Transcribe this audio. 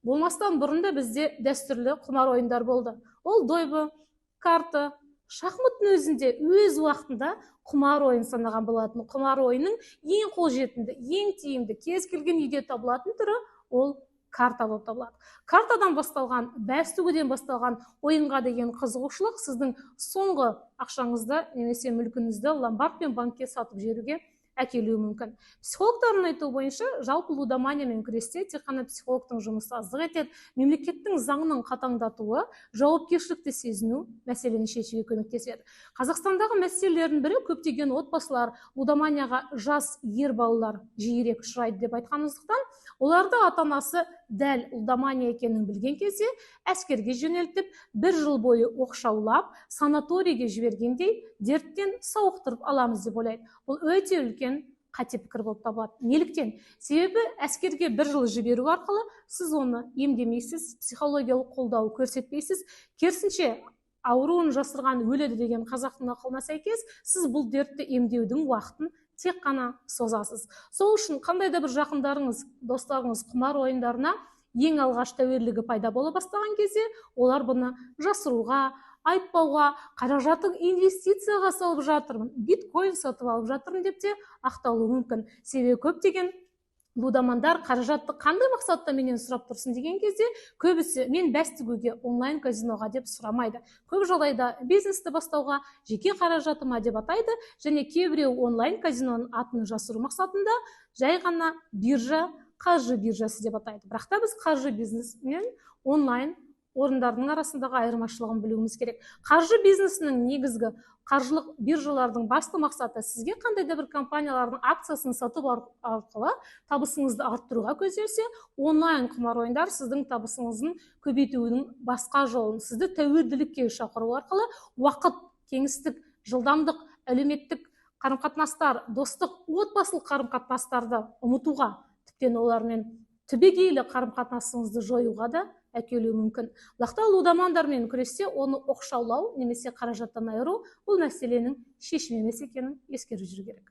Болмастан бұрында бізде дәстүрлі құмар ойындар болды. Ол дойбы, карта, шахматтың өзінде өз уақытында құмар ойын санаған болатын. Құмар ойынның ең қолжетімді, ең тиімді, кез келген үйде табылатын түрі ол карта болып табылады. Картадан басталған, бәстігуден басталған ойынға деген қызығушылық сіздің соңғы ақшаңызды немесе мүлкіңізді ломбард пен банкке сатып жіберуге әкелуі мүмкін. Психологтардың айтуы бойынша, жалпы лудоманиямен күресте тек қана психологтың жұмысы аздық етеді. Мемлекеттің заңның қатаңдатуы, жауапкершілікті сезіну мәселені шешуге көмектеседі. Қазақстандағы мәселелердің бірі көптеген отбасылар лудоманияға жас ер балалар жиірек ұшырайды деп айтқанымыздықтан, оларды ата-анасы дәл лудомания екенін білген кезде әскерге жөнелтіп, 1 жыл бойы оқшаулап, санаторийге жібергендей дерттен сауықтырып аламыз деп ойлайды. Бұл өте үлкен қате пікір болып табылады. Неліктен? Себебі әскерге 1 жыл жіберу арқылы сіз оны емдемейсіз, психологиялық қолдау көрсетпейсіз, керісінше ауруын жасырған өледі деген қазақтың нақылына сәйкес, сіз бұл дертті емдеудің уақытын тек қана созасыз. Сол үшін қандай да бір жақындарыңыз, достарыңыз құмар ойындарына ең алғаш тәуелділігі пайда бола бастаған кезде, олар бұны жасыруға, айтпауға, қаражатын инвестицияға салып жатырмын, биткоин сатып алып жатырмын деп те ақталуы мүмкін. Себебі көптеген лудомандар қаражатты қандай мақсатта менен сұрап тұрсын деген кезде, көбісі мен бәстігуге, онлайн казиноға деп сұрамайды. Көп жағдайда бизнесті бастауға жеке қаражатыма деп атайды, және кейбіреу онлайн казиноның атын жасыру мақсатында жай ғана биржа, қаржы биржасы деп атайды. Бірақ та біз қаржы бизнес мен онлайн орындарының арасындағы айырмашылығын білуіміз керек. Қаржы бизнесінің негізгі қаржылық биржалардың басты мақсаты сізге қандай да бір компаниялардың акциясын сатып арқылы табысыңызды арттыруға көзделсе, онлайн құмар ойындар сіздің табысыңыздың көбейтуінің басқа жолын, сізді тәуелділікке шақыру арқылы уақыт, кеңістік, жылдамдық, әлеуметтік қарым-қатынастар, достық, отбасылық қарым-қатынастарды ұмытуға, тіптен олармен түбегейлі қарым-қатынасыңызды жоюға да әкелуі мүмкін. Лақта лудомандармен күресте оны оқшаулау немесе қаражаттан айыру бұл мәселенің шешімі емес екенін ескеріп жүру керек.